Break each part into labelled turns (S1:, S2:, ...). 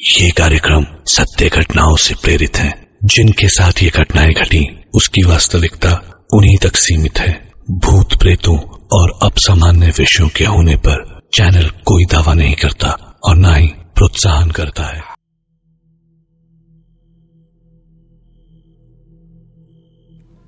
S1: ये कार्यक्रम सत्य घटनाओं से प्रेरित है। जिनके साथ ये घटनाएं घटी उसकी वास्तविकता उन्हीं तक सीमित है। भूत प्रेतों और असामान्य विषयों के होने पर चैनल कोई दावा नहीं करता और न ही प्रोत्साहन करता है।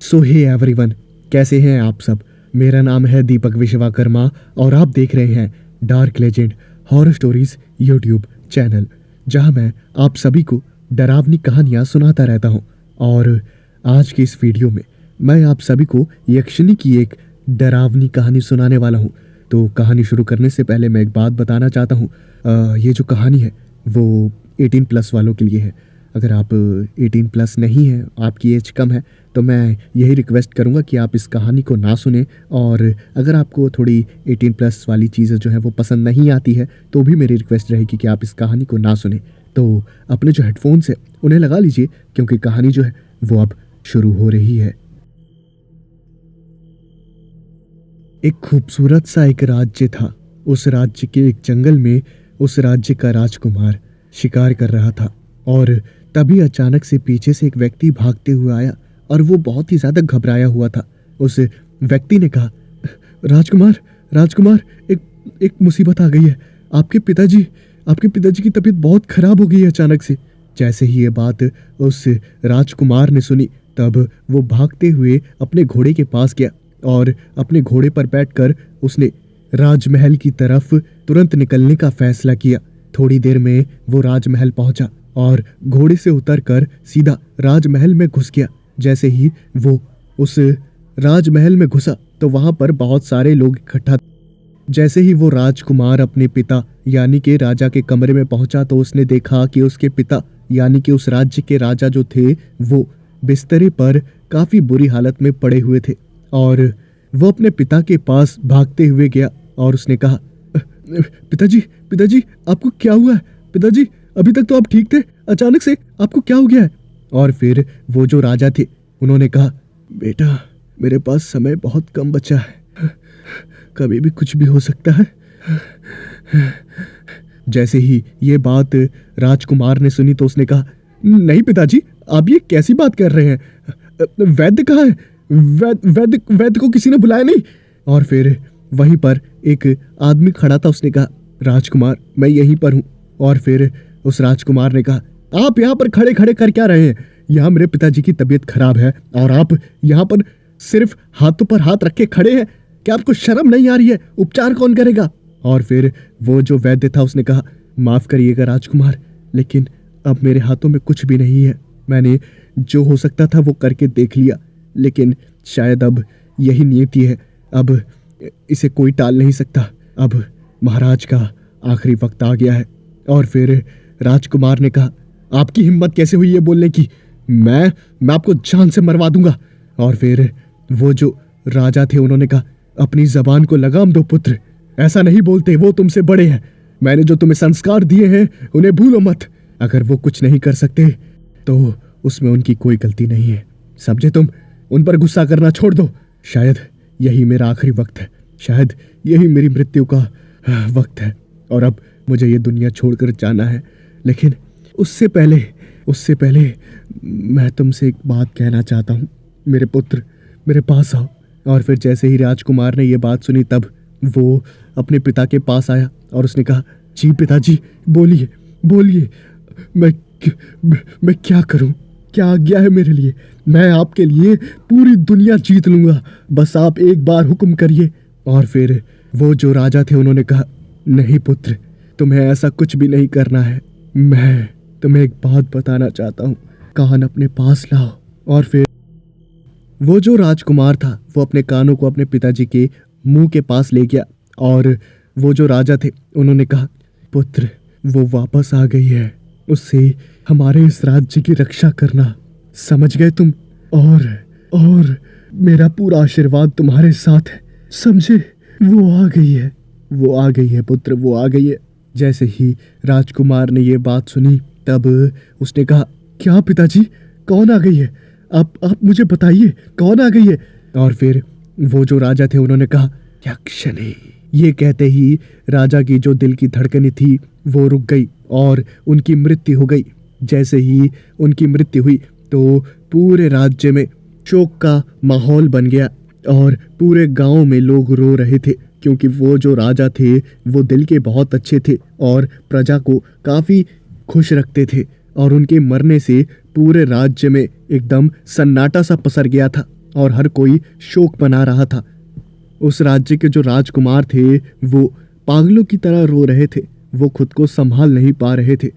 S2: सो हे एवरीवन, कैसे हैं आप सब। मेरा नाम है दीपक विश्वकर्मा और आप देख रहे हैं dark legend horror stories YouTube channel, जहां मैं आप सभी को डरावनी कहानियां सुनाता रहता हूं। और आज की इस वीडियो में मैं आप सभी को यक्षिणी की एक डरावनी कहानी सुनाने वाला हूं। तो कहानी शुरू करने से पहले मैं एक बात बताना चाहता हूं। ये जो कहानी है वो 18+ वालों के लिए है। अगर आप 18+ नहीं है, आपकी एज कम है, तो मैं यही रिक्वेस्ट करूंगा कि आप इस कहानी को ना सुने। और अगर आपको थोड़ी 18+ वाली चीज़ें जो है वो पसंद नहीं आती है तो भी मेरी रिक्वेस्ट रहेगी कि आप इस कहानी को ना सुने। तो अपने जो हेडफोन्स है उन्हें लगा लीजिए, क्योंकि कहानी जो है वो अब शुरू हो रही है। एक खूबसूरत सा एक राज्य था। उस राज्य के एक जंगल में उस राज्य का राजकुमार शिकार कर रहा था और तभी अचानक से पीछे से एक व्यक्ति भागते हुए आया और वो बहुत ही ज्यादा घबराया हुआ था। उस व्यक्ति ने कहा, राजकुमार राजकुमार, एक मुसीबत आ गई है। आपके पिताजी की तबीयत बहुत खराब हो गई है अचानक से। जैसे ही ये बात उस राजकुमार ने सुनी तब वो भागते हुए अपने घोड़े के पास गया और अपने घोड़े पर बैठकर उसने राजमहल की तरफ तुरंत निकलने का फैसला किया। थोड़ी देर में वो राजमहल पहुंचा और घोड़े से उतरकर सीधा राजमहल में घुस गया। जैसे ही वो उस राजमहल में घुसा तो वहां पर बहुत सारे लोग इकट्ठा। जैसे ही वो राजकुमार अपने पिता यानी कि राजा के कमरे में पहुंचा तो उसने देखा कि उसके पिता यानी कि उस राज्य के राजा जो थे वो बिस्तरे पर काफी बुरी हालत में पड़े हुए थे। और वो अपने पिता के पास भागते हुए गया और उसने कहा, पिताजी आपको क्या हुआ है? पिताजी, अभी तक तो आप ठीक थे, अचानक से आपको क्या हो गया है? और फिर वो जो राजा थे उन्होंने कहा, बेटा मेरे पास समय बहुत कम बचा है, कभी भी कुछ भी हो सकता है। जैसे ही ये बात राजकुमार ने सुनी तो उसने कहा, नहीं पिताजी, आप ये कैसी बात कर रहे हैं? वैद्य कहाँ है? वैद्य को किसी ने बुलाया नहीं? और फिर वहीं पर एक आदमी खड़ा था, उसने कहा, राजकुमार मैं यहीं पर हूँ। और फिर उस राजकुमार ने कहा, आप यहाँ पर खड़े खड़े कर क्या रहे हैं? यहाँ मेरे पिताजी की तबीयत खराब है और आप यहाँ पर सिर्फ हाथों पर हाथ रख के खड़े हैं। क्या आपको शर्म नहीं आ रही है? उपचार कौन करेगा? और फिर वो जो वैद्य था उसने कहा, माफ करिएगा राजकुमार, लेकिन अब मेरे हाथों में कुछ भी नहीं है। मैंने जो हो सकता था वो करके देख लिया, लेकिन शायद अब यही नियति है, अब इसे कोई टाल नहीं सकता। अब महाराज का आखिरी वक्त आ गया है। और फिर राजकुमार ने कहा, आपकी हिम्मत कैसे हुई ये बोलने की? मैं आपको जान से मरवा दूंगा। और फिर वो जो राजा थे उन्होंने कहा, अपनी जबान को लगाम दो पुत्र, ऐसा नहीं बोलते, वो तुमसे बड़े हैं। मैंने जो तुम्हें संस्कार दिए हैं उन्हें भूलो मत। अगर वो कुछ नहीं कर सकते तो उसमें उनकी कोई गलती नहीं है, समझे तुम? उन पर गुस्सा करना छोड़ दो। शायद यही मेरा आखिरी वक्त है, शायद यही मेरी मृत्यु का वक्त है और अब मुझे ये दुनिया छोड़कर जाना है। लेकिन उससे पहले मैं तुमसे एक बात कहना चाहता हूँ। मेरे पुत्र, मेरे पास आओ। और फिर जैसे ही राजकुमार ने ये बात सुनी तब वो अपने पिता के पास आया और उसने कहा, जी पिताजी, बोलिए, मैं क्या करूं? क्या आज्ञा है मेरे लिए? मैं आपके लिए पूरी दुनिया जीत लूंगा, बस आप एक बार हुक्म करिए। और फिर वो जो राजा थे उन्होंने कहा, नहीं पुत्र, तुम्हें ऐसा कुछ भी नहीं करना है। मैं तुम्हें एक बात बताना चाहता हूँ, कान अपने पास लाओ। और फिर वो जो राजकुमार था वो अपने कानों को अपने पिताजी के मुंह के पास ले गया और वो जो राजा थे उन्होंने कहा, पुत्र वो वापस आ गई है, उससे हमारे इस राज्य की रक्षा करना, समझ गए तुम? और मेरा पूरा आशीर्वाद तुम्हारे साथ है, समझे? वो आ गई है पुत्र, वो आ गई है। जैसे ही राजकुमार ने ये बात सुनी तब उसने कहा, क्या पिताजी, कौन आ गई है? आप मुझे बताइए, कौन आ गई है? और फिर वो जो राजा थे उन्होंने कहा, यक्षिणी। ये कहते ही राजा की जो दिल की धड़कनें थी वो रुक गई और उनकी मृत्यु हो गई। जैसे ही उनकी मृत्यु हुई तो पूरे राज्य में शोक का माहौल बन गया और पूरे गांव में लोग रो रहे थे, क्योंकि वो जो राजा थे वो दिल के बहुत अच्छे थे और प्रजा को काफ़ी खुश रखते थे। और उनके मरने से पूरे राज्य में एकदम सन्नाटा सा पसर गया था और हर कोई शोक मना रहा था। उस राज्य के जो राजकुमार थे वो पागलों की तरह रो रहे थे, वो खुद को संभाल नहीं पा रहे थे।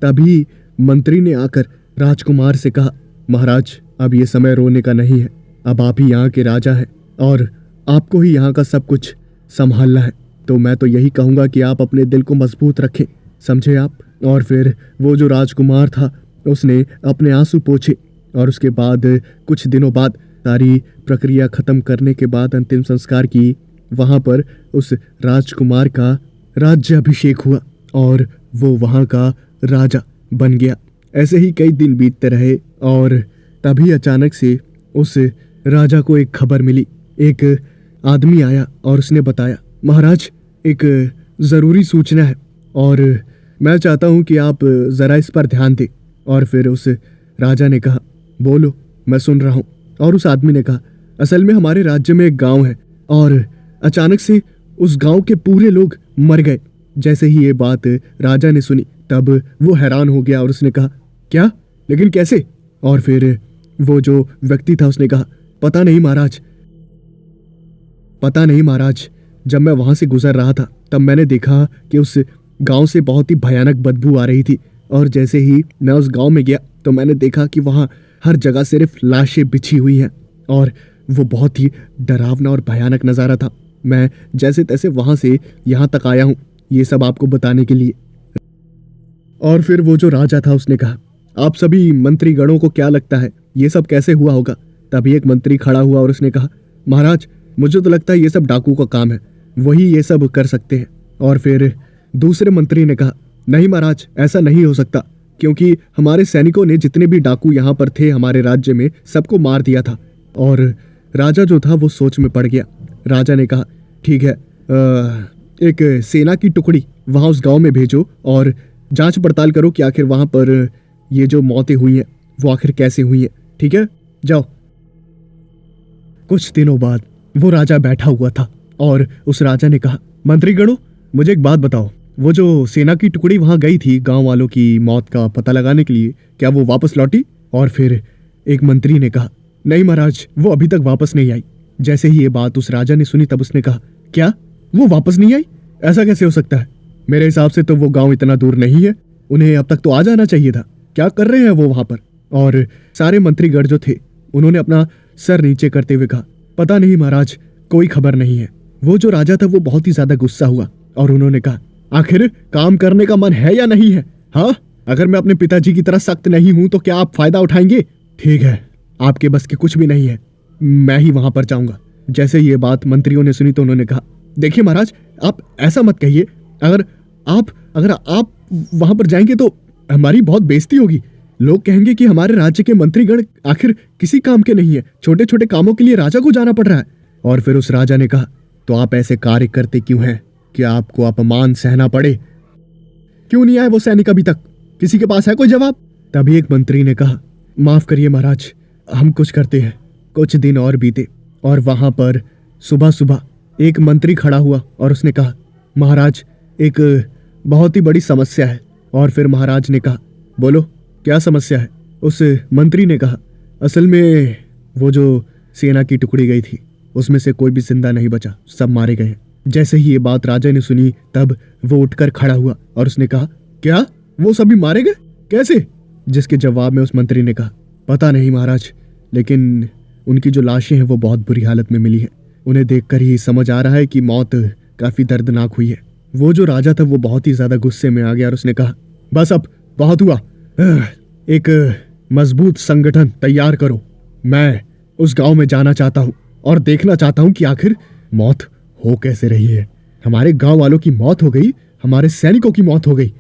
S2: तभी मंत्री ने आकर राजकुमार से कहा, महाराज अब ये समय रोने का नहीं है, अब आप ही यहाँ के राजा हैं और आपको ही यहाँ का सब कुछ संभालना है। तो मैं तो यही कहूँगा कि आप अपने दिल को मजबूत रखें, समझे आप। और फिर वो जो राजकुमार था उसने अपने आंसू पोंछे और उसके बाद कुछ दिनों बाद सारी प्रक्रिया खत्म करने के बाद अंतिम संस्कार की। वहाँ पर उस राजकुमार का राज्याभिषेक हुआ और वो वहाँ का राजा बन गया। ऐसे ही कई दिन बीतते रहे और तभी अचानक से उस राजा को एक खबर मिली। एक आदमी आया और उसने बताया, महाराज एक ज़रूरी सूचना है और मैं चाहता हूँ कि आप ज़रा इस पर ध्यान दें। और फिर उस राजा ने कहा, बोलो मैं सुन रहा हूँ। और उस आदमी ने कहा, असल में हमारे राज्य में एक गांव है और अचानक से उस गांव के पूरे लोग मर गए। जैसे ही ये बात राजा ने सुनी तब वो हैरान हो गया और उसने कहा, क्या, लेकिन कैसे? और फिर वो जो व्यक्ति था उसने कहा, पता नहीं महाराज, जब मैं वहां से गुजर रहा था तब मैंने देखा कि उस गांव से बहुत ही भयानक बदबू आ रही थी और जैसे ही मैं उस गांव में गया तो मैंने देखा कि वहां हर जगह सिर्फ लाशें बिछी हुई हैं और वो बहुत ही डरावना और भयानक नज़ारा था। मैं जैसे तैसे वहां से यहाँ तक आया हूँ ये सब आपको बताने के लिए। और फिर वो जो राजा था उसने कहा, आप सभी मंत्रीगणों को क्या लगता है ये सब कैसे हुआ होगा? तभी एक मंत्री खड़ा हुआ और उसने कहा, महाराज मुझे तो लगता है ये सब डाकू का काम है, वही ये सब कर सकते हैं। और फिर दूसरे मंत्री ने कहा, नहीं महाराज ऐसा नहीं हो सकता, क्योंकि हमारे सैनिकों ने जितने भी डाकू यहाँ पर थे हमारे राज्य में सबको मार दिया था। और राजा जो था वो सोच में पड़ गया। राजा ने कहा, ठीक है, एक सेना की टुकड़ी वहाँ उस गांव में भेजो और जांच पड़ताल करो कि आखिर वहाँ पर ये जो मौतें हुई हैं वो आखिर कैसे हुई हैं। ठीक है, जाओ। कुछ दिनों बाद वो राजा बैठा हुआ था और उस राजा ने कहा, मंत्रीगणों मुझे एक बात बताओ, वो जो सेना की टुकड़ी वहां गई थी गांव वालों की मौत का पता लगाने के लिए, क्या वो वापस लौटी? और फिर एक मंत्री ने कहा, नहीं महाराज वो अभी तक वापस नहीं आई। जैसे ही ये बात उस राजा ने सुनी तब उसने कहा, क्या वो वापस नहीं आई? ऐसा कैसे हो सकता है? मेरे हिसाब से तो वो गाँव इतना दूर नहीं है, उन्हें अब तक तो आ जाना चाहिए था। क्या कर रहे हैं वो वहां पर? और सारे मंत्रीगण जो थे उन्होंने अपना सर नीचे करते हुए कहा, पता नहीं महाराज, कोई खबर नहीं है। वो जो राजा था वो बहुत ही ज्यादा गुस्सा हुआ और उन्होंने कहा, आखिर काम करने का मन है या नहीं है? हाँ, अगर मैं अपने पिताजी की तरह सख्त नहीं हूं तो क्या आप फायदा उठाएंगे? ठीक है, आपके बस के कुछ भी नहीं है, मैं ही वहां पर जाऊंगा। जैसे ये बात मंत्रियों ने सुनी तो उन्होंने कहा, देखिए महाराज आप ऐसा मत कहिए, अगर आप वहां पर जाएंगे तो हमारी बहुत बेइज्जती होगी। लोग कहेंगे कि हमारे राज्य के मंत्रीगण आखिर किसी काम के नहीं है, छोटे छोटे कामों के लिए राजा को जाना पड़ रहा है। और फिर उस राजा ने कहा, तो आप ऐसे कार्य करते क्यों हैं कि आपको अपमान सहना पड़े? क्यों नहीं आए वो सैनिक अभी तक? किसी के पास है कोई जवाब? तभी एक मंत्री ने कहा, माफ करिए महाराज, हम कुछ करते हैं। कुछ दिन और बीते और वहां पर सुबह सुबह एक मंत्री खड़ा हुआ और उसने कहा, महाराज एक बहुत ही बड़ी समस्या है। और फिर महाराज ने कहा, बोलो क्या समस्या है? उस मंत्री ने कहा, असल में वो जो सेना की टुकड़ी गई थी उसमें से कोई भी जिंदा नहीं बचा, सब मारे गए। जैसे ही ये बात राजा ने सुनी तब वो उठकर खड़ा हुआ और उसने कहा, क्या वो सभी मारे गए? कैसे? जिसके जवाब में उस मंत्री ने कहा, पता नहीं महाराज, लेकिन उनकी जो लाशें हैं वो बहुत बुरी हालत में मिली है। उन्हें देखकर ही समझ आ रहा है कि मौत काफी दर्दनाक हुई है। वो जो राजा था वो बहुत ही ज्यादा गुस्से में आ गया और उसने कहा, बस अब बहुत हुआ, एक मजबूत संगठन तैयार करो। मैं उस गांव में जाना चाहता हूं और देखना चाहता हूं कि आखिर मौत हो कैसे रही है। हमारे गांव वालों की मौत हो गई, हमारे सैनिकों की मौत हो गई,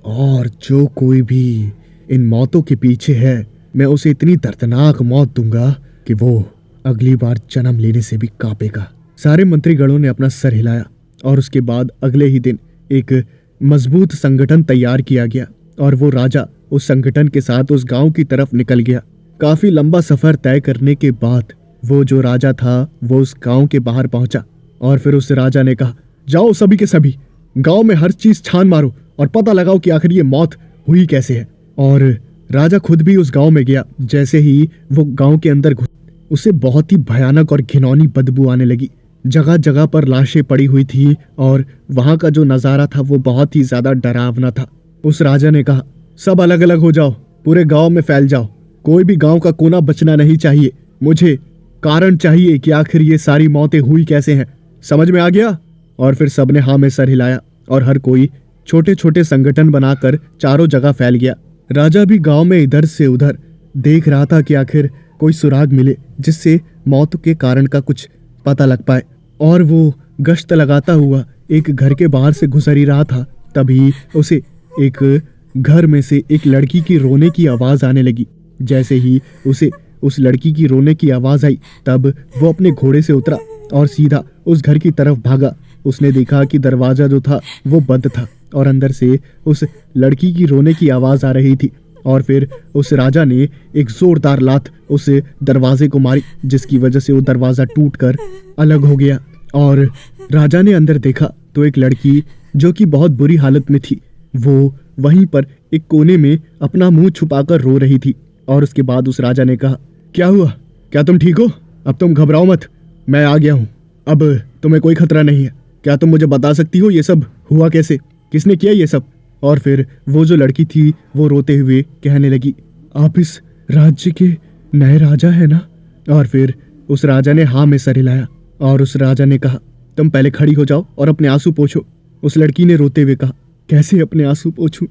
S2: और जो कोई भी इन मौतों के पीछे है मैं उसे इतनी दर्दनाक मौत दूंगा कि वो अगली बार जन्म लेने से भी कांपेगा। सारे मंत्रीगणों ने अपना सर हिलाया और उसके बाद अगले ही दिन एक मजबूत संगठन तैयार किया गया और वो राजा उस संगठन के साथ उस गांव की तरफ निकल गया। काफी लंबा सफर तय करने के बाद वो जो राजा था वो उस गांव के बाहर पहुंचा और फिर उस राजा ने कहा, जाओ सभी के सभी गांव में हर चीज छान मारो और पता लगाओ कि आखिर ये मौत हुई कैसे है। और राजा खुद भी उस गांव में गया। जैसे ही वो गांव के अंदर घुसा, उसे बहुत ही भयानक और घिनौनी बदबू आने लगी। जगह जगह पर लाशें पड़ी हुई थी और वहां का जो नजारा था वो बहुत ही ज्यादा डरावना था। उस राजा ने कहा, सब अलग अलग हो जाओ, पूरे गांव में फैल जाओ, कोई भी गांव का कोना बचना नहीं चाहिए। मुझे कारण चाहिए कि आखिर ये सारी मौतें हुई कैसे हैं। समझ में आ गया? और फिर सबने हाँ में सर हिलाया और हर कोई छोटे छोटे संगठन बनाकर चारों जगह फैल गया। राजा भी गांव में इधर से उधर देख रहा था कि आखिर कोई सुराग मिले जिससे मौत के कारण का कुछ पता लग पाए। और वो गश्त लगाता हुआ एक घर के बाहर से गुजर ही रहा था, तभी उसे एक घर में से एक लड़की की रोने की आवाज आने लगी। जैसे ही उसे उस लड़की की रोने की आवाज आई तब वो अपने घोड़े से उतरा और सीधा उस घर की तरफ भागा। उसने देखा कि दरवाजा जो था वो बंद था और अंदर से उस लड़की की रोने की आवाज आ रही थी। और फिर उस राजा ने एक जोरदार लात उस दरवाजे को मारी जिसकी वजह से वो दरवाजा टूटकर अलग हो गया। और राजा ने अंदर देखा तो एक लड़की जो कि बहुत बुरी हालत में थी वो वहीं पर एक कोने में अपना मुंह छुपाकर रो रही थी। और उसके बाद उस राजा ने कहा, क्या हुआ? क्या तुम ठीक हो? अब तुम घबराओ मत, मैं आ गया हूँ, अब तुम्हें कोई खतरा नहीं है। क्या तुम मुझे बता सकती हो ये सब हुआ कैसे? किसने किया ये सब? और फिर वो जो लड़की थी वो रोते हुए कहने लगी, आप इस राज्य के नए राजा है ना? और फिर उस राजा ने हाँ में सर हिलाया और उस राजा ने कहा, तुम पहले खड़ी हो जाओ और अपने आंसू पोंछो। उस लड़की ने रोते हुए कहा, कैसे अपने आंसू पोंछूं?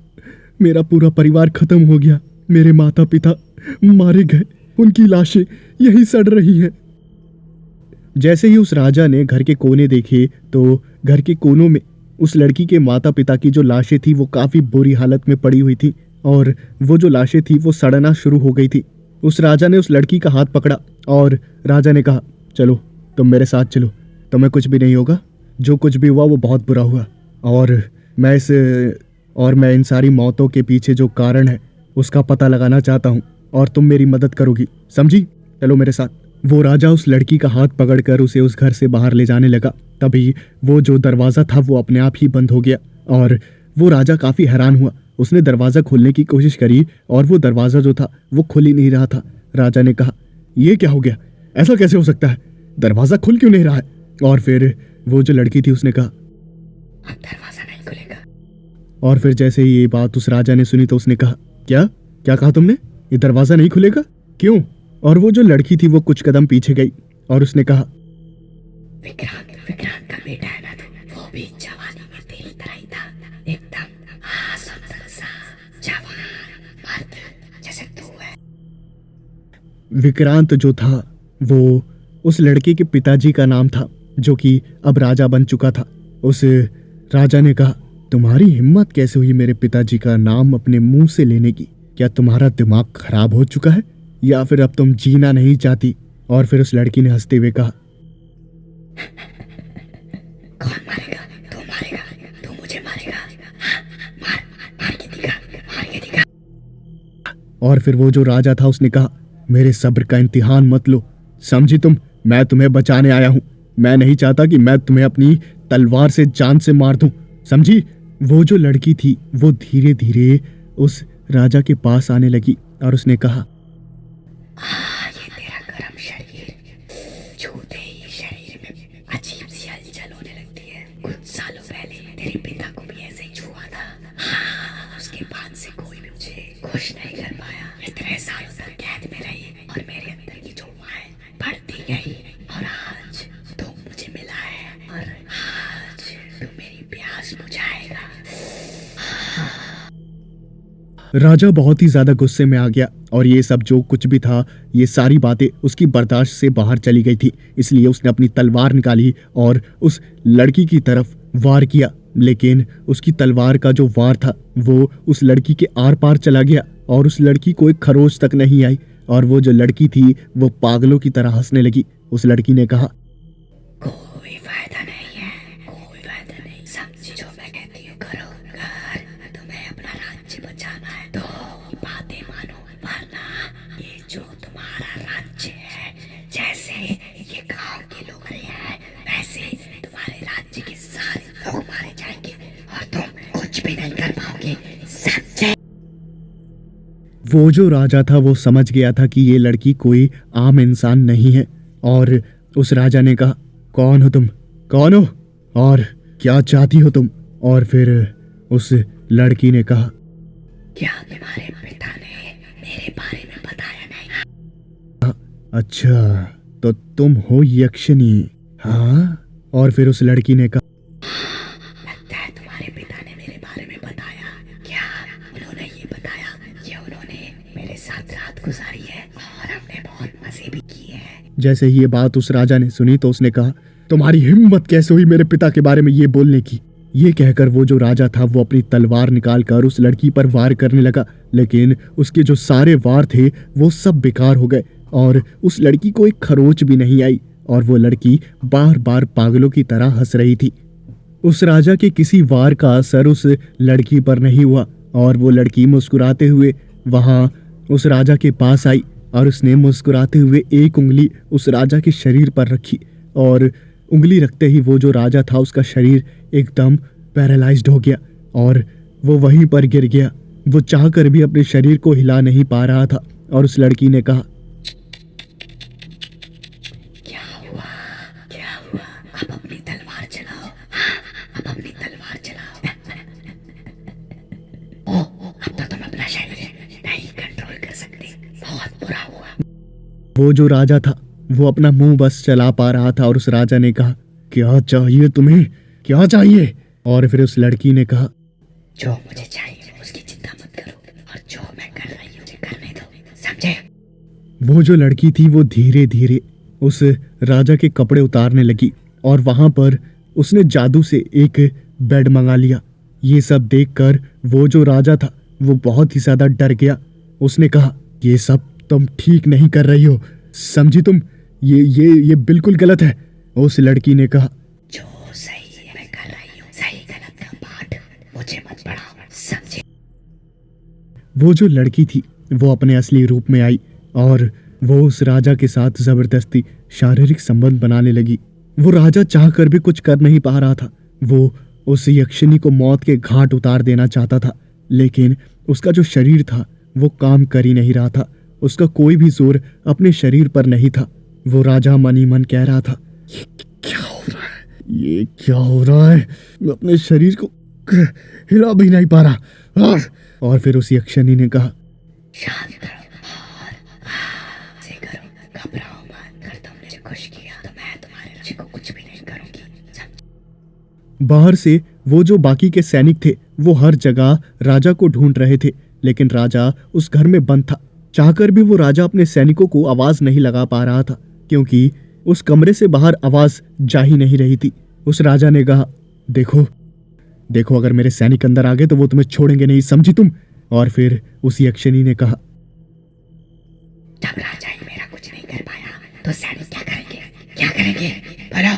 S2: मेरा पूरा परिवार खत्म हो गया, मेरे माता पिता मारे गए, उनकी लाशें यही सड़ रही हैं। जैसे ही उस राजा ने घर के कोने देखे तो घर के कोनों में उस लड़की के माता पिता की जो लाशें थी वो काफी बुरी हालत में पड़ी हुई थी और वो जो लाशें थी वो सड़ना शुरू हो गई थी। उस राजा ने उस लड़की का हाथ पकड़ा और राजा ने कहा, चलो तुम मेरे साथ चलो, तुम्हें कुछ भी नहीं होगा। जो कुछ भी हुआ वो बहुत बुरा हुआ और मैं इन सारी मौतों के पीछे जो कारण है उसका पता लगाना चाहता हूँ और तुम मेरी मदद करोगी, समझी? चलो मेरे साथ। वो राजा उस लड़की का हाथ पकड़कर उसे उस घर से बाहर ले जाने लगा। तभी वो जो दरवाजा था वो अपने आप ही बंद हो गया और वो राजा काफी हैरान हुआ। उसने दरवाजा खोलने की कोशिश करी और वो दरवाजा जो था वो खुल ही नहीं रहा था। राजा ने कहा, ये क्या हो गया? ऐसा कैसे हो सकता है? दरवाजा खुल क्यों नहीं रहा है? और फिर वो जो लड़की थी उसने कहा, अब दरवाजा नहीं खुलेगा। और फिर जैसे ही ये बात उस राजा ने सुनी तो उसने कहा, क्या कहा तुमने? ये दरवाजा नहीं खुलेगा? क्यों? और वो जो लड़की थी वो कुछ कदम पीछे गई और उसने कहा, विक्रांत का बेटा है ना तू? वो भी जवानी में तेरी तरह ही था, एकदम सुंदर सा जवान मर्द जैसे तू है। विक्रांत जो था वो उस लड़के के पिताजी का नाम था जो कि अब राजा बन चुका था। उस राजा ने कहा, तुम्हारी हिम्मत कैसे हुई मेरे पिताजी का नाम अपने मुंह से लेने की? क्या तुम्हारा दिमाग खराब हो चुका है या फिर अब तुम जीना नहीं चाहती? और फिर उस लड़की ने हंसते हुए कहा, कौन मारेगा? तू मारेगा? तू मुझे मारेगा? मार के दिखा। और फिर वो जो राजा था उसने कहा, मेरे सब्र का इम्तिहान मत लो, समझी तुम? मैं तुम्हें बचाने आया हूं, मैं नहीं चाहता कि मैं तुम्हें अपनी तलवार से जान से मार दूं, समझी? वो जो लड़की थी वो धीरे धीरे उस राजा के पास आने लगी और उसने कहा, ये तेरा गर्म शरीर, छूते ही शरीर में अजीब सी हलचल होने लगती है। कुछ सालों पहले तेरे पिता को भी ऐसे ही छुआ था। उसके बाद से कोई भी मुझे खुश नहीं कर पाया। इतने सालों तक कैद में रही और मेरे अंदर की जो वायु बढ़ती गई और आज तुम मुझे मिला है और आज तुम मेरी प्यास बुझाएगा। राजा बहुत ही ज्यादा गुस्से में आ गया और ये सब जो कुछ भी था ये सारी बातें उसकी बर्दाश्त से बाहर चली गई थी। इसलिए उसने अपनी तलवार निकाली और उस लड़की की तरफ वार किया, लेकिन उसकी तलवार का जो वार था वो उस लड़की के आर पार चला गया और उस लड़की को एक खरोच तक नहीं आई। और वो जो लड़की थी वो पागलों की तरह हंसने लगी। उस लड़की ने कहा,
S3: फायदा नहीं है, कोई फायदा नहीं। समझी जो मैं कहती हूँ करो। अगर तुम्हें अपना राज्य बचाना है तो बातें मानो, वरना ये जो तुम्हारा राज्य है, जैसे ये गांव के लोग रहे हैं वैसे तुम्हारे राज्य के सारे लोग मारे जाएंगे और तुम कुछ भी नहीं कर पाओगे। समझे?
S2: वो जो राजा था वो समझ गया था कि ये लड़की कोई आम इंसान नहीं है, और उस राजा ने कहा, कौन हो तुम, कौन हो और क्या चाहती हो तुम? और फिर उस लड़की ने कहा,
S3: क्या तुम्हारे पिता ने मेरे बारे में बताया नहीं?
S2: अच्छा तो तुम हो यक्षिनी? हाँ। और फिर उस लड़की ने कहा,
S3: लगता है तुम्हारे पिता ने मेरे बारे में बताया। क्या उन्होंने ये बताया कि उन्होंने मेरे साथ रात गुजारी है और हमने बहुत मजे भी किए हैं?
S2: जैसे ही ये बात उस राजा ने सुनी तो उसने कहा, तुम्हारी हिम्मत कैसे हुई मेरे पिता के बारे में ये बोलने की? ये कहकर वो जो राजा था वो अपनी तलवार निकालकर उस लड़की पर वार करने लगा, लेकिन उसके जो सारे वार थे वो सब बेकार हो गए और उस लड़की को एक खरोच भी नहीं आई, और वो लड़की बार बार पागलों की तरह हंस रही थी। उस राजा के किसी वार का असर उस लड़की पर नहीं हुआ और वो लड़की मुस्कुराते हुए वहां उस राजा के पास आई और उसने मुस्कुराते हुए एक उंगली उस राजा के शरीर पर रखी, और उंगली रखते ही वो जो राजा था उसका शरीर एकदम पैरालाइज्ड हो गया और वो वहीं पर गिर गया। वो चाहकर भी अपने शरीर को हिला नहीं पा रहा था। और उस लड़की ने कहा,
S3: क्या हुआ, क्या हुआ? अब अपनी तलवार चलाओ। हाँ, अब अपनी तलवार चलाओ। अब तो तुम अपना शरीर नहीं कंट्रोल कर सकते। बहुत बुरा हुआ।
S2: वो जो राजा था वो अपना मुंह बस चला पा रहा था और उस राजा ने कहा, क्या चाहिए तुम्हें, क्या चाहिए? और फिर उस लड़की ने कहा,
S3: जो मुझे चाहिए उसकी चिंता मत करो और जो मैं कर रही हूँ मुझे करने दो। समझे?
S2: वो जो लड़की थी वो धीरे धीरे उस राजा के कपड़े उतारने लगी और वहां पर उसने जादू से एक बेड मंगा लिया। ये सब देखकर वो जो राजा था वो बहुत ही ज्यादा डर गया। उसने कहा, ये सब तुम ठीक नहीं कर रही हो, समझी तुम? ये बिल्कुल गलत है। उस लड़की ने कहा,
S3: जो सही है मैं कर रही हूँ, सही गलत का पाठ मुझे मत पढ़ाओ। समझे?
S2: वो जो लड़की थी वो अपने असली रूप में आई और वो उस राजा के साथ जबरदस्ती शारीरिक संबंध बनाने लगी। वो राजा चाहकर भी कुछ कर नहीं पा रहा था। वो उस यक्षिनी को मौत के घाट उतार देना चाहता था, लेकिन उसका जो शरीर था वो काम कर ही नहीं रहा था। उसका कोई भी जोर अपने शरीर पर नहीं था। वो राजा मन ही मन कह रहा था, ये क्या हो रहा है, ये क्या हो रहा है? मैं अपने शरीर को हिला भी नहीं पा रहा। और फिर उस यक्षिनी ने कहा,
S3: शांत रहो और ऐसे करो, घबराओ मत। अगर तुमने मुझे खुश किया तो मैं तुम्हारे राज्य को कुछ भी नहीं करूंगी। समझे?
S2: बाहर से वो जो बाकी के सैनिक थे वो हर जगह राजा को ढूंढ रहे थे, लेकिन राजा उस घर में बंद था। चाहकर भी वो राजा अपने सैनिकों को आवाज नहीं लगा पा रहा था, क्योंकि उस कमरे से बाहर आवाज जा ही नहीं रही थी। उस राजा ने कहा, देखो देखो, अगर मेरे सैनिक अंदर आ गए तो वो तुम्हें छोड़ेंगे नहीं, समझी तुम? और फिर उस यक्षिनी ने कहा,
S3: जब राजा ही मेरा कुछ नहीं कर पाया तो सैनिक क्या करेंगे, क्या करेंगे? बोलो।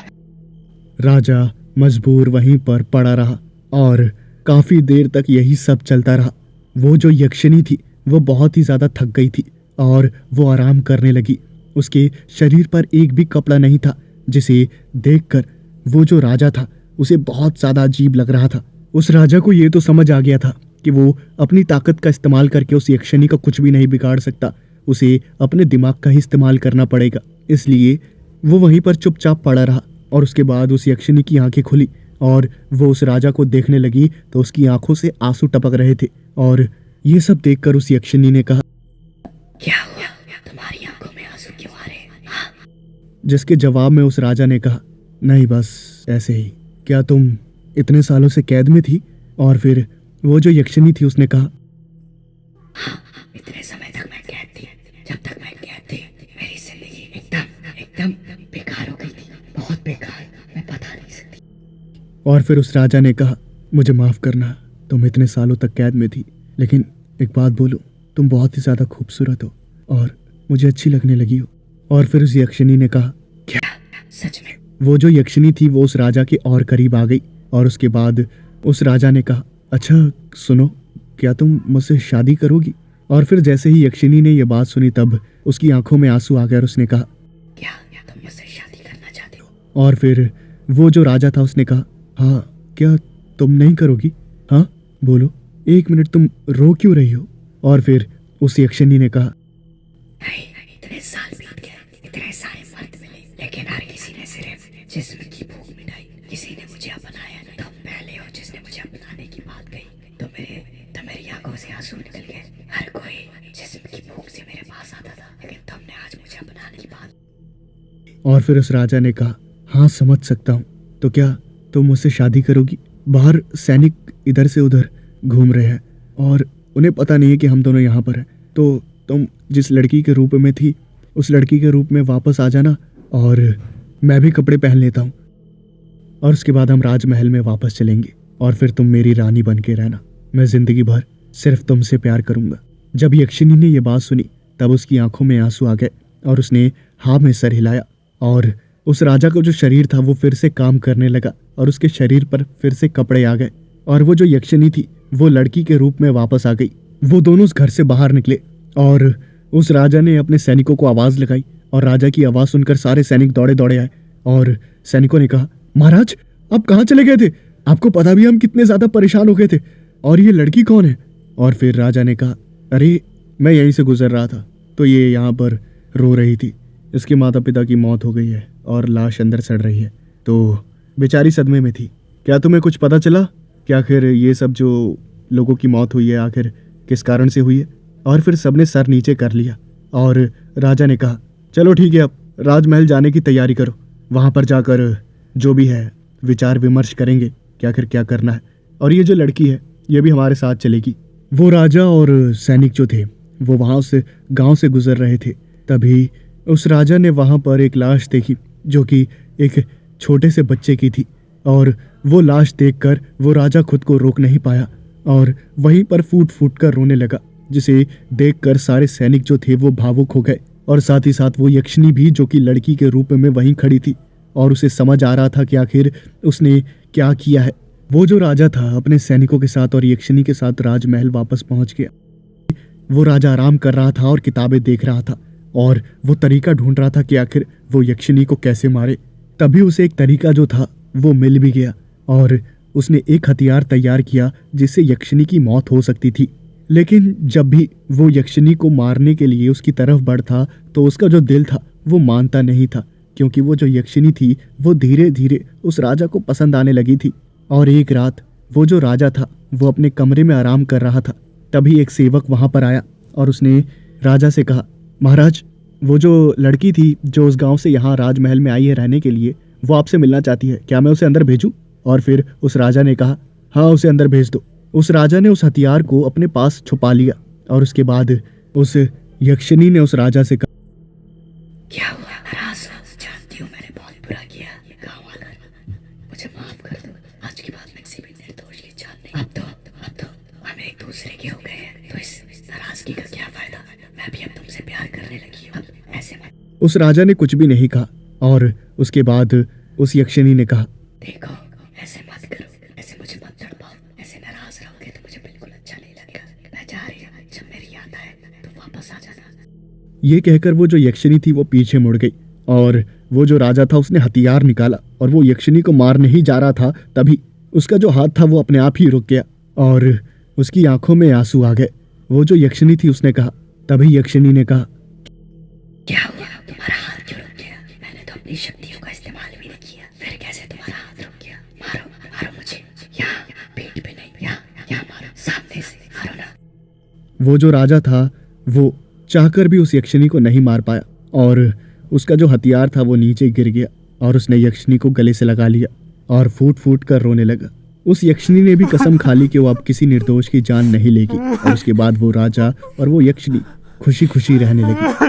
S2: राजा मजबूर वहीं पर पड़ा रहा और काफी देर तक यही सब चलता रहा। वो जो यक्षिनी थी वो बहुत ही ज्यादा थक गई थी और वो आराम करने लगी। उसके शरीर पर एक भी कपड़ा नहीं था, जिसे देखकर वो जो राजा था उसे बहुत ज्यादा अजीब लग रहा था। उस राजा को ये तो समझ आ गया था कि वो अपनी ताकत का इस्तेमाल करके उस यक्षिनी का कुछ भी नहीं बिगाड़ सकता। उसे अपने दिमाग का ही इस्तेमाल करना पड़ेगा। इसलिए वो वहीं पर चुपचाप पड़ा रहा और उसके बाद उस यक्षिनी की आंखें खुली और वो उस राजा को देखने लगी तो उसकी आंखों से आंसू टपक रहे थे। और ये सब देखकर उस यक्षिनी ने कहा,
S3: क्या हुआ, तुम्हारी आंखों में आंसू क्यों आ रहे हैं? हाँ?
S2: जिसके जवाब में उस राजा ने कहा, नहीं बस ऐसे ही। क्या तुम इतने सालों से कैद में थी? और फिर वो जो यक्षिनी थी उसने कहा,
S3: हाँ, इतने समय तक मैं कैद थी। जब तक मैं कैद थी मेरी जिंदगी एकदम बेकार हो गई थी, बहुत बेकार, मैं बता नहीं सकती।
S2: और फिर उस राजा ने कहा, मुझे माफ करना, तुम इतने सालों तक कैद में थी, लेकिन एक बात बोलूं, तुम बहुत ही ज्यादा खूबसूरत हो और मुझे अच्छी लगने लगी हो। और फिर उस यक्षिनी ने कहा,
S3: क्या सच में?
S2: वो जो यक्षिणी थी वो उस राजा के और करीब आ गई और उसके बाद उस राजा ने कहा, अच्छा सुनो, क्या तुम मुझसे शादी करोगी? और फिर जैसे ही यक्षिणी ने यह बात सुनी तब उसकी आंखों में आंसू आ गए और उसने कहा,
S3: क्या तुम मुझसे शादी करना चाहते हो?
S2: और फिर वो जो राजा था उसने कहा, हाँ, क्या तुम नहीं करोगी? हाँ बोलो, 1 मिनट, तुम रो क्यों रही हो? और फिर उस यक्षिणी ने कहा,
S3: नहीं, इतने साल बीत गए, इतने सारे मर्द मिले, लेकिन हर किसी ने सिर्फ जिस्म की भूख मिटाई। किसी ने मुझे अपनाया नहीं। तुम पहले हो जिसने मुझे अपनाने की बात कही। तो मेरी आंखों से आंसू निकल गए। हर कोई जिस्म की भूख से मेरे पास आता था, लेकिन तुमने आज मुझे अपनाने की बात।
S2: और फिर उस राजा ने कहा, हाँ समझ सकता हूँ, तो क्या तुम मुझसे शादी करोगी? बाहर सैनिक इधर से उधर घूम रहे हैं और उन्हें पता नहीं है कि हम दोनों यहाँ पर हैं। तो तुम जिस लड़की के रूप में थी उस लड़की के रूप में वापस आ जाना और मैं भी कपड़े पहन लेता हूँ और उसके बाद हम राजमहल में वापस चलेंगे और फिर तुम मेरी रानी बन के रहना। मैं जिंदगी भर सिर्फ तुमसे प्यार करूंगा। जब यक्षिणी ने यह बात सुनी तब उसकी आंखों में आंसू आ गए और उसने हाँ में सर हिलाया और उस राजा का जो शरीर था वो फिर से काम करने लगा और उसके शरीर पर फिर से कपड़े आ गए और वो जो यक्षिणी थी वो लड़की के रूप में वापस आ गई। वो दोनों उस घर से बाहर निकले और उस राजा ने अपने सैनिकों को आवाज लगाई और राजा की आवाज सुनकर सारे सैनिक दौड़े दौड़े आए और सैनिकों ने कहा, महाराज आप कहाँ चले गए थे? आपको पता भी हम कितने ज्यादा परेशान हो गए थे, और ये लड़की कौन है? और फिर राजा ने कहा, अरे मैं यहीं से गुजर रहा था तो ये यहाँ पर रो रही थी, इसके माता पिता की मौत हो गई है और लाश अंदर सड़ रही है, तो बेचारी सदमे में थी। क्या तुम्हें कुछ पता चला कि आखिर ये सब जो लोगों की मौत हुई है आखिर किस कारण से हुई है? और फिर सबने सर नीचे कर लिया और राजा ने कहा, चलो ठीक है, अब राजमहल जाने की तैयारी करो, वहाँ पर जाकर जो भी है विचार विमर्श करेंगे कि आखिर क्या करना है, और ये जो लड़की है ये भी हमारे साथ चलेगी। वो राजा और सैनिक जो थे वो वहाँ से गांव से गुजर रहे थे, तभी उस राजा ने वहाँ पर एक लाश देखी जो कि एक छोटे से बच्चे की थी और वो लाश देखकर वो राजा खुद को रोक नहीं पाया और वहीं पर फूट फूट कर रोने लगा, जिसे देखकर सारे सैनिक जो थे वो भावुक हो गए और साथ ही साथ वो यक्षिणी भी जो कि लड़की के रूप में वहीं खड़ी थी और उसे समझ आ रहा था कि आखिर उसने क्या किया है। वो जो राजा था अपने सैनिकों के साथ और यक्षिणी के साथ राजमहल वापस पहुंच गया। वो राजा आराम कर रहा था और किताबें देख रहा था और वो तरीका ढूंढ रहा था कि आखिर वो यक्षिणी को कैसे मारे। तभी उसे एक तरीका जो था वो मिल भी गया और उसने एक हथियार तैयार किया जिससे यक्षिणी की मौत हो सकती थी। लेकिन जब भी वो यक्षिणी को मारने के लिए उसकी तरफ बढ़ता तो उसका जो दिल था वो मानता नहीं था, क्योंकि वो जो यक्षिणी थी वो धीरे धीरे उस राजा को पसंद आने लगी थी। और एक रात वो जो राजा था वो अपने कमरे में आराम कर रहा था, तभी एक सेवक वहां पर आया और उसने राजा से कहा, महाराज वो जो लड़की थी जो उस गांव से यहाँ राजमहल में आई है रहने के लिए, वो आपसे मिलना चाहती है, क्या मैं उसे अंदर भेजूं? और फिर उस राजा ने कहा, हाँ उसे अंदर भेज दो। उस राजा ने उस हथियार को अपने पास छुपा लिया और उसके बाद उस यक्षिणी ने उस राजा से कहा,
S3: क्या हुआ नाराज? जानती हूँ मैंने बहुत बुरा किया, गाँव वालों मुझे माफ कर दो, आज के बाद मैं किसी भी निर्दोष की जान नहीं। अब तो हम एक दूसरे के हो गए हैं, तो इस नाराजगी का क्या फायदा? मैं भी अब तुमसे प्यार करने लगी हूँ, अब ऐसे मत।
S2: उस राजा ने कुछ भी नहीं कहा और उसके बाद उस यक्षिणी ने कहा,
S3: देखो ऐसे मत करो, ऐसे मुझे मत तड़पाओ, ऐसे नाराज रहोगे तो मुझे बिल्कुल अच्छा नहीं लगेगा। मैं जा रही हूँ, जब मेरी याद आए तो वापस आ जाना।
S2: ये कहकर वो जो यक्षिणी थी वो पीछे मुड़ गई और वो जो राजा था उसने हथियार निकाला और वो यक्षिणी को मारने ही जा रहा था, तभी उसका जो हाथ था वो अपने आप ही रुक गया और उसकी आंखों में आंसू आ गए। वो जो यक्षिणी थी उसने कहा, तभी यक्षिणी ने कहा,
S3: क्या हुआ? तुम्हारा हाथ क्यों रुक गया? मैंने तो अपनी शक्तियों का इस्तेमाल भी नहीं किया, फिर कैसे तुम्हारा हाथ रुक गया? मारो मारो मुझे, यहाँ पीठ पे नहीं, यहाँ मारो, सामने से मारो ना।
S2: वो जो राजा था वो चाहकर भी उस यक्षिणी को नहीं मार पाया और उसका जो हथियार था वो नीचे गिर गया और उसने यक्षिणी को गले से लगा लिया और फूट फूट कर रोने लगा। उस यक्षिणी ने भी कसम खा ली कि वो अब किसी निर्दोष की जान नहीं लेगी और उसके बाद वो राजा और वो यक्षिणी खुशी खुशी रहने लगी।